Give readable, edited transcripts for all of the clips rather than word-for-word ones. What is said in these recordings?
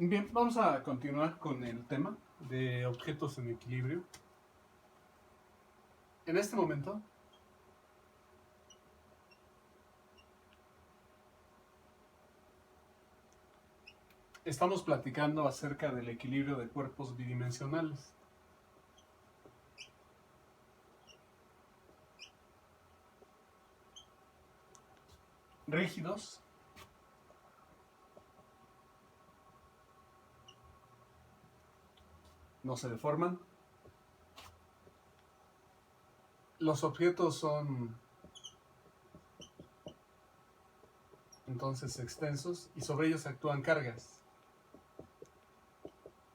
Bien, vamos a continuar con el tema de objetos en equilibrio. En este momento estamos platicando acerca del equilibrio de cuerpos bidimensionales. Rígidos, no se deforman. Los objetos son entonces extensos y sobre ellos actúan cargas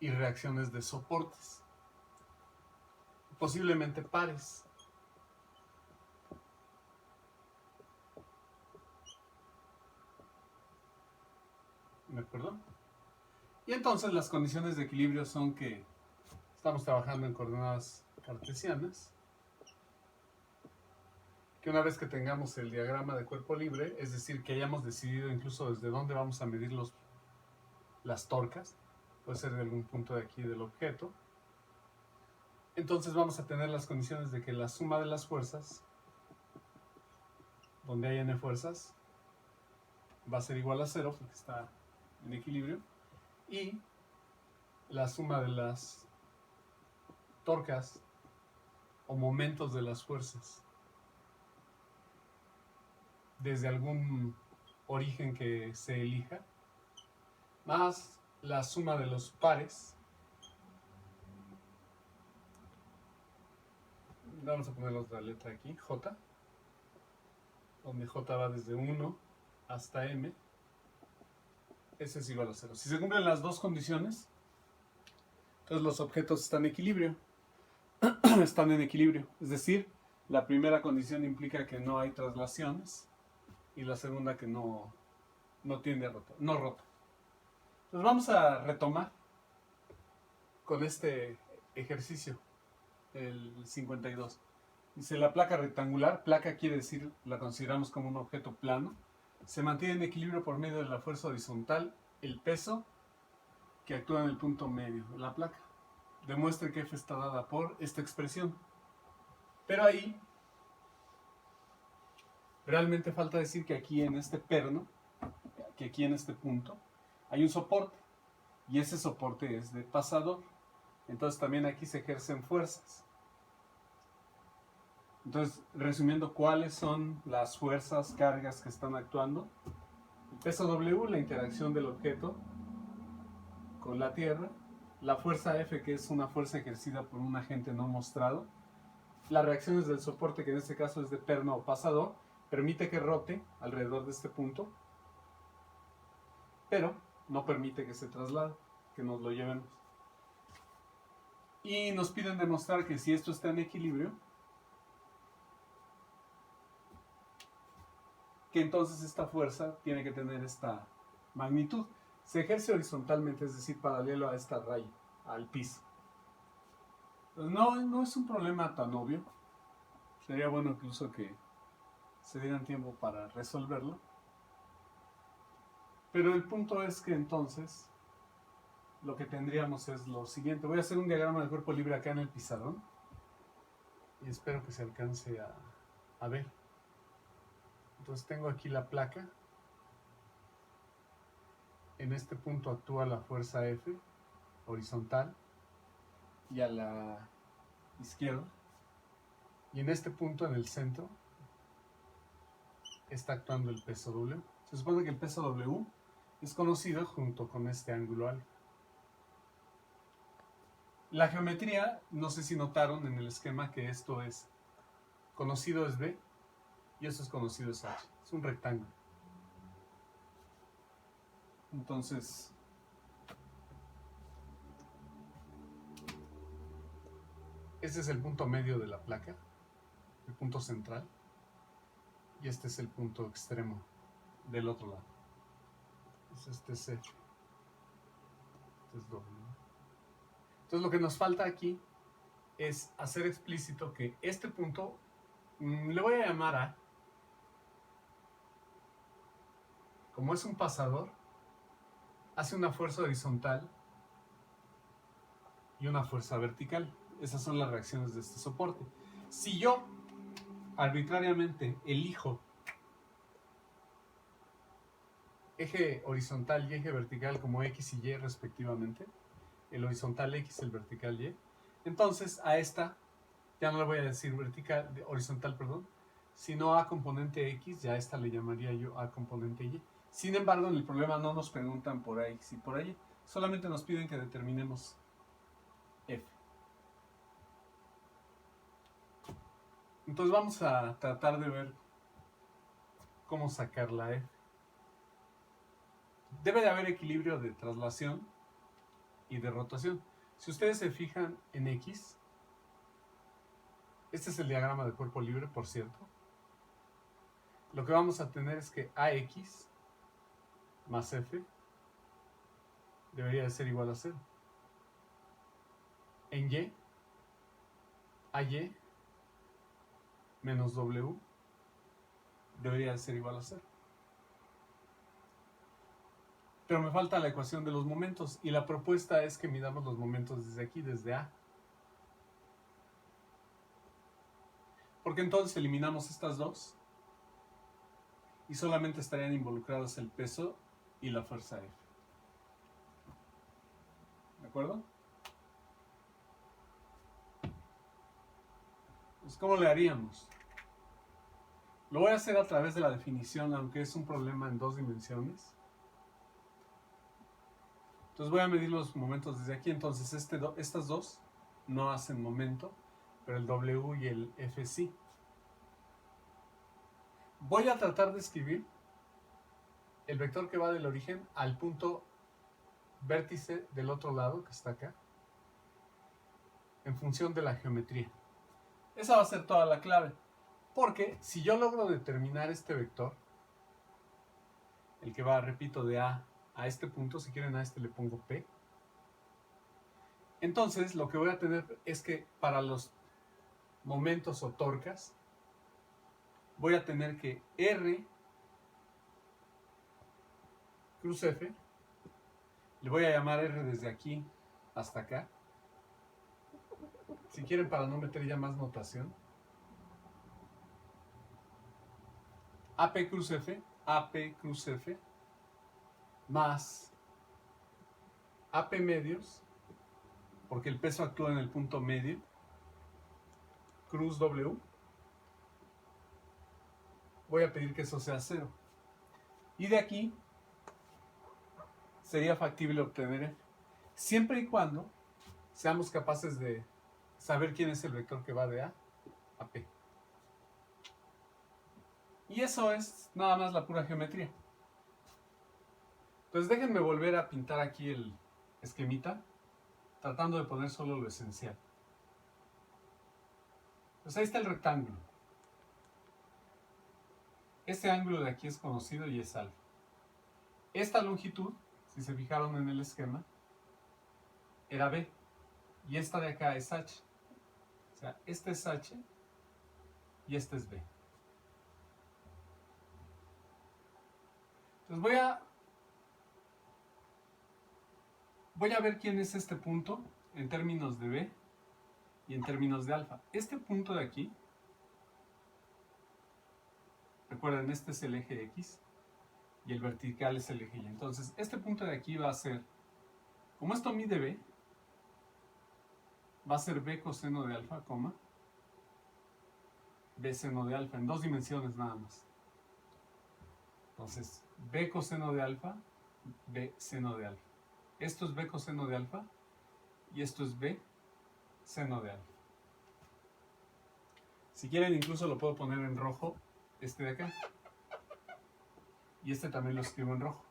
y reacciones de soportes, posiblemente pares. ¿De acuerdo? Y entonces las condiciones de equilibrio son que estamos trabajando en coordenadas cartesianas, que una vez que tengamos el diagrama de cuerpo libre, es decir, que hayamos decidido incluso desde dónde vamos a medir las torcas, puede ser de algún punto de aquí del objeto, entonces vamos a tener las condiciones de que la suma de las fuerzas, donde hay n fuerzas, va a ser igual a 0 porque está en equilibrio, y la suma de las torcas o momentos de las fuerzas desde algún origen que se elija, más la suma de los pares. Vamos a poner otra letra aquí, J, donde J va desde 1 hasta M. Ese es igual a 0. Si se cumplen las dos condiciones, entonces los objetos están en equilibrio. Están en equilibrio. Es decir, la primera condición implica que no hay traslaciones y la segunda que no tiende a rotar, no rota. Entonces vamos a retomar con este ejercicio, el 52. Dice, la placa rectangular, placa quiere decir, la consideramos como un objeto plano, se mantiene en equilibrio por medio de la fuerza horizontal, el peso que actúa en el punto medio de la placa. Demuestre que F está dada por esta expresión. Pero ahí, realmente falta decir que aquí en este perno, que aquí en este punto, hay un soporte. Y ese soporte es de pasador. Entonces también aquí se ejercen fuerzas. Entonces, resumiendo, ¿cuáles son las fuerzas, cargas que están actuando? El peso W, la interacción del objeto con la Tierra. La fuerza F, que es una fuerza ejercida por un agente no mostrado. Las reacciones del soporte, que en este caso es de perno o pasador, permite que rote alrededor de este punto, pero no permite que se traslade, que nos lo llevemos. Y nos piden demostrar que si esto está en equilibrio, que entonces esta fuerza tiene que tener esta magnitud. Se ejerce horizontalmente, es decir, paralelo a esta raya, al piso. No es un problema tan obvio. Sería bueno incluso que se dieran tiempo para resolverlo. Pero el punto es que entonces lo que tendríamos es lo siguiente. Voy a hacer un diagrama de cuerpo libre acá en el pizarrón y espero que se alcance a ver. Entonces tengo aquí la placa. En este punto actúa la fuerza F horizontal y a la izquierda. Y en este punto, en el centro, está actuando el peso W. Se supone que el peso W es conocido junto con este ángulo alfa. La geometría, no sé si notaron en el esquema que esto es conocido es B y esto es conocido es H. Es un rectángulo. Entonces, este es el punto medio de la placa, el punto central, y este es el punto extremo del otro lado. Entonces, este es F, este es W. Entonces, lo que nos falta aquí es hacer explícito que este punto le voy a llamar A. Como es un pasador, hace una fuerza horizontal y una fuerza vertical. Esas son las reacciones de este soporte. Si yo arbitrariamente elijo eje horizontal y eje vertical como X y Y respectivamente, el horizontal X, el vertical Y, entonces a esta ya no le voy a decir horizontal, perdón, sino a componente X, ya a esta le llamaría yo a componente Y. Sin embargo, en el problema no nos preguntan por X y por Y, solamente nos piden que determinemos F. Entonces vamos a tratar de ver cómo sacar la F. Debe de haber equilibrio de traslación y de rotación. Si ustedes se fijan en X, este es el diagrama de cuerpo libre, por cierto. Lo que vamos a tener es que AX más F debería de ser igual a 0. En Y, AY menos W debería de ser igual a 0. Pero me falta la ecuación de los momentos y la propuesta es que midamos los momentos desde aquí, desde A. Porque entonces eliminamos estas dos y solamente estarían involucrados el peso y la fuerza F. ¿De acuerdo? Pues, ¿cómo le haríamos? Lo voy a hacer a través de la definición, aunque es un problema en 2 dimensiones. Entonces voy a medir los momentos desde aquí. Entonces estas dos no hacen momento, pero el W y el F sí. Voy a tratar de escribir el vector que va del origen al punto vértice del otro lado, que está acá, en función de la geometría. Esa va a ser toda la clave. Porque si yo logro determinar este vector, el que va, repito, de A a este punto, si quieren a este le pongo P, entonces lo que voy a tener es que para los momentos o torcas, voy a tener que R cruz F, le voy a llamar R desde aquí hasta acá, si quieren para no meter ya más notación, AP cruz F, más AP medios, porque el peso actúa en el punto medio, cruz W, voy a pedir que eso sea 0. Y de aquí sería factible obtener F, siempre y cuando seamos capaces de saber quién es el vector que va de A a P. Y eso es nada más la pura geometría. Entonces déjenme volver a pintar aquí el esquemita, tratando de poner solo lo esencial. Pues ahí está el rectángulo. Este ángulo de aquí es conocido y es alfa. Esta longitud, si se fijaron en el esquema, era B. Y esta de acá es H. O sea, este es H y este es B. Entonces voy a ver quién es este punto en términos de B y en términos de alfa. Este punto de aquí, recuerden, este es el eje X y el vertical es el eje Y. Entonces, este punto de aquí va a ser, como esto mide B, va a ser B coseno de alfa, B seno de alfa, en 2 dimensiones nada más. Entonces, B coseno de alfa, B seno de alfa. Esto es B coseno de alfa y esto es B seno de alfa. Si quieren, incluso lo puedo poner en rojo, este de acá. Y este también lo escribo en rojo,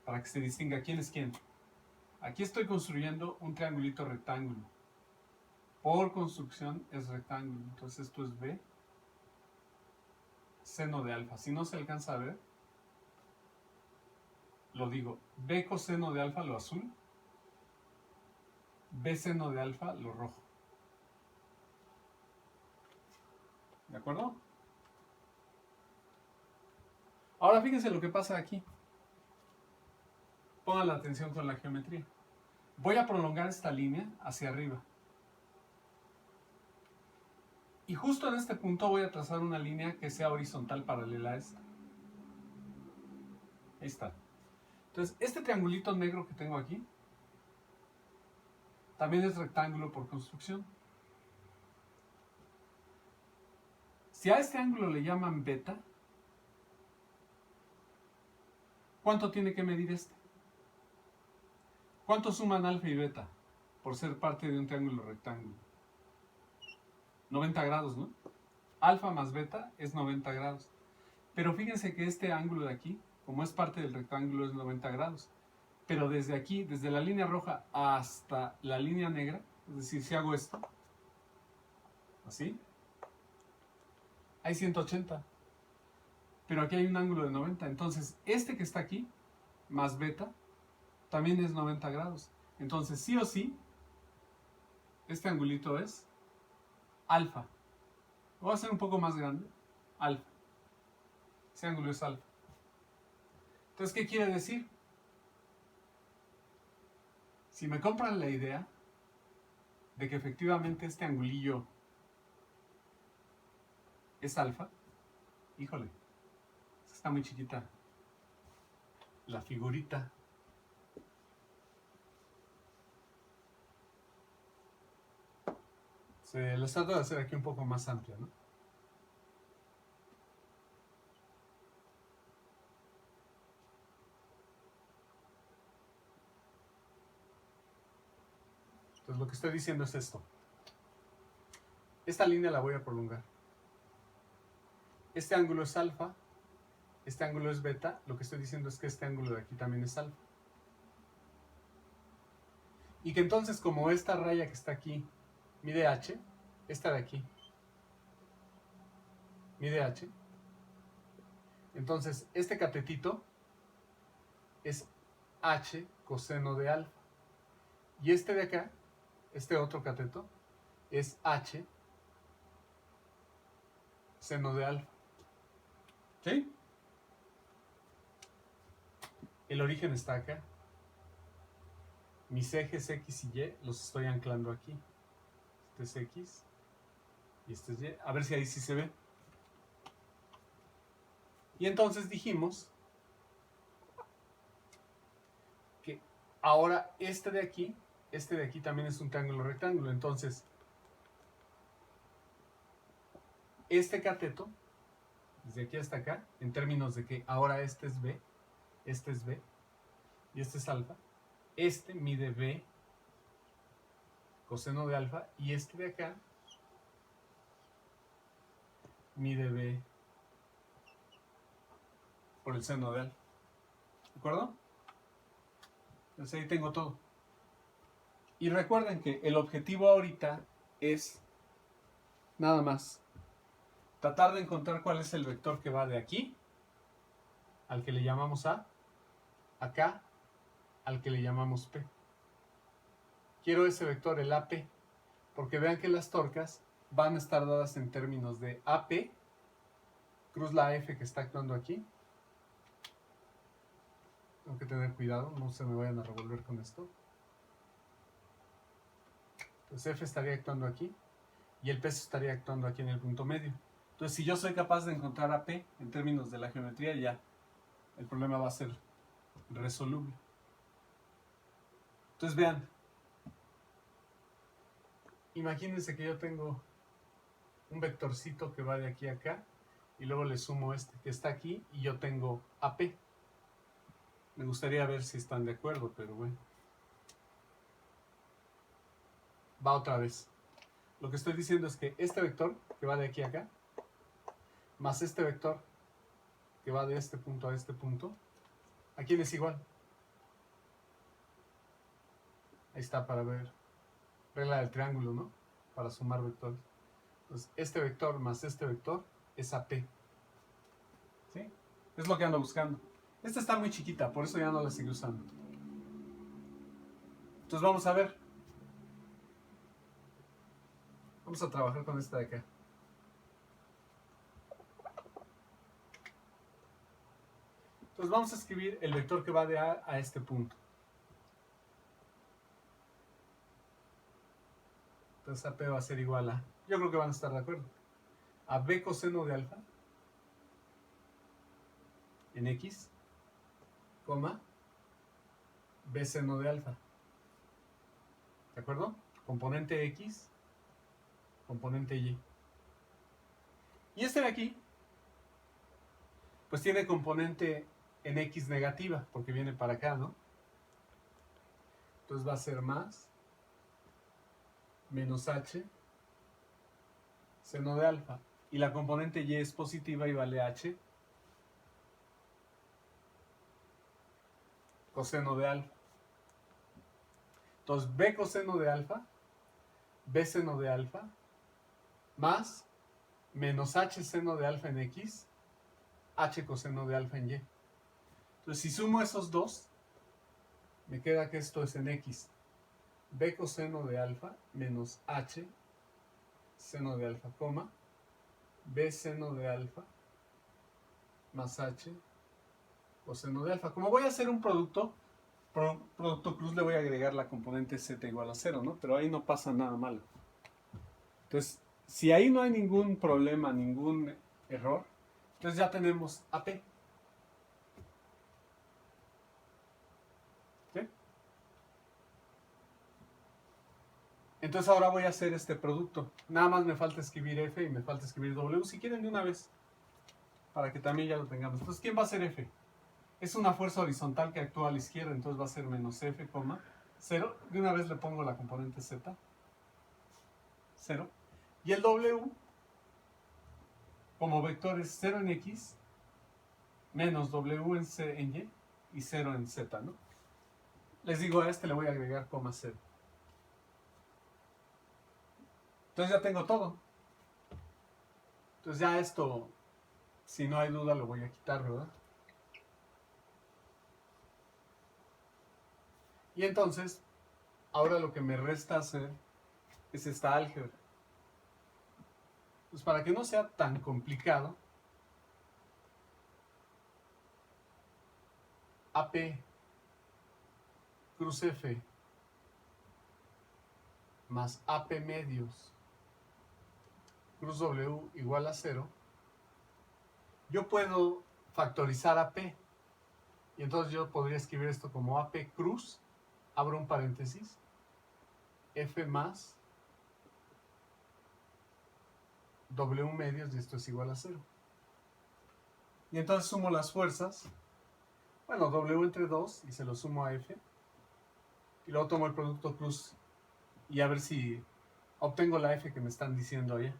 para que se distinga quién es quién. Aquí estoy construyendo un triangulito rectángulo. Por construcción es rectángulo. Entonces esto es B seno de alfa. Si no se alcanza a ver, lo digo. B coseno de alfa, lo azul. B seno de alfa, lo rojo. ¿De acuerdo? Ahora fíjense lo que pasa aquí. Pongan la atención con la geometría. Voy a prolongar esta línea hacia arriba. Y justo en este punto voy a trazar una línea que sea horizontal paralela a esta. Ahí está. Entonces, este triangulito negro que tengo aquí también es rectángulo por construcción. Si a este ángulo le llaman beta, ¿cuánto tiene que medir este? ¿Cuánto suman alfa y beta por ser parte de un triángulo rectángulo? 90 grados, ¿no? Alfa más beta es 90 grados. Pero fíjense que este ángulo de aquí, como es parte del rectángulo, es 90 grados. Pero desde aquí, desde la línea roja hasta la línea negra, es decir, si hago esto, así, hay 180. Pero aquí hay un ángulo de 90. Entonces, este que está aquí, más beta, también es 90 grados. Entonces, sí o sí, este angulito es alfa. Lo voy a hacer un poco más grande. Alfa. Ese ángulo es alfa. Entonces, ¿qué quiere decir? Si me compran la idea de que efectivamente este angulillo es alfa, híjole, está muy chiquita la figurita. Se les trato de hacer aquí un poco más amplia, ¿no? Entonces lo que estoy diciendo es esto. Esta línea la voy a prolongar. Este ángulo es alfa, este ángulo es beta. Lo que estoy diciendo es que este ángulo de aquí también es alfa. Y que entonces, como esta raya que está aquí mide h, esta de aquí mide h, entonces este catetito es h coseno de alfa. Y este de acá, este otro cateto, es h seno de alfa. ¿Sí? El origen está acá. Mis ejes X y Y los estoy anclando aquí. Este es X y este es Y. A ver si ahí sí se ve. Y entonces dijimos que ahora este de aquí también es un triángulo rectángulo. Entonces, este cateto, desde aquí hasta acá, en términos de que ahora este es B y este es alfa, este mide B coseno de alfa y este de acá mide B por el seno de alfa. ¿De acuerdo? Entonces ahí tengo todo. Y recuerden que el objetivo ahorita es nada más tratar de encontrar cuál es el vector que va de aquí, al que le llamamos A, acá, al que le llamamos P. Quiero ese vector, el AP, porque vean que las torcas van a estar dadas en términos de AP, cruz la F que está actuando aquí. Tengo que tener cuidado, no se me vayan a revolver con esto. Entonces F estaría actuando aquí y el peso estaría actuando aquí en el punto medio. Entonces, si yo soy capaz de encontrar AP en términos de la geometría, ya el problema va a ser resoluble. Entonces, vean, imagínense que yo tengo un vectorcito que va de aquí a acá y luego le sumo este que está aquí y yo tengo AP. Me gustaría ver si están de acuerdo, pero bueno. Va otra vez. Lo que estoy diciendo es que este vector que va de aquí a acá, más este vector que va de este punto a este punto, ¿a quién es igual? Ahí está para ver. Regla del triángulo, ¿no? Para sumar vectores. Entonces, este vector más este vector es AP. ¿Sí? Es lo que ando buscando. Esta está muy chiquita, por eso ya no la seguí usando. Entonces vamos a ver. Vamos a trabajar con esta de acá. Entonces Pues vamos a escribir el vector que va de A a este punto. Entonces AP va a ser igual a, yo creo que van a estar de acuerdo, a B coseno de alfa en X, coma, B seno de alfa. ¿De acuerdo? Componente X, componente Y. Y este de aquí, pues tiene componente en X negativa, porque viene para acá, ¿no? Entonces va a ser más menos H seno de alfa. Y la componente Y es positiva y vale H coseno de alfa. Entonces B coseno de alfa, B seno de alfa, más menos H seno de alfa en X, H coseno de alfa en Y. Entonces si sumo esos dos, me queda que esto es en X. B coseno de alfa menos H seno de alfa, coma, B seno de alfa más H coseno de alfa. Como voy a hacer un producto cruz, le voy a agregar la componente Z igual a 0, ¿no? Pero ahí no pasa nada malo. Entonces, si ahí no hay ningún problema, ningún error, entonces ya tenemos AP. ¿Sí? Entonces ahora voy a hacer este producto. Nada más me falta escribir F y me falta escribir W, si quieren de una vez, para que también ya lo tengamos. Entonces, ¿quién va a ser F? Es una fuerza horizontal que actúa a la izquierda, entonces va a ser menos F, 0. De una vez le pongo la componente Z, 0. Y el W, como vector, es 0 en X, menos W en Y, y 0 en Z, ¿no? Les digo, a este le voy a agregar 0. Entonces ya tengo todo. Entonces ya esto, si no hay duda, lo voy a quitar, ¿verdad? Y entonces, ahora lo que me resta hacer es esta álgebra. Pues para que no sea tan complicado, AP cruz F más AP medios cruz W igual a 0, yo puedo factorizar AP. Y entonces yo podría escribir esto como AP cruz, abro un paréntesis, F más W medios, y esto es igual a 0. Y entonces sumo las fuerzas, bueno, W entre 2, y se lo sumo a F. Y luego tomo el producto cruz y a ver si obtengo la F que me están diciendo allá.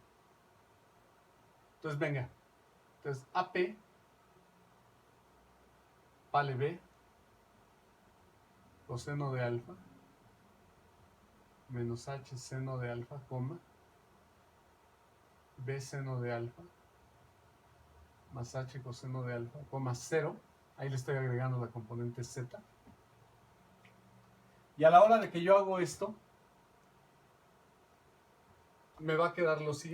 Entonces, venga. Entonces, AP vale B coseno de alfa menos H seno de alfa, coma, B seno de alfa más H coseno de alfa, coma, 0. Ahí le estoy agregando la componente Z. Y a la hora de que yo hago esto, me va a quedar lo siguiente.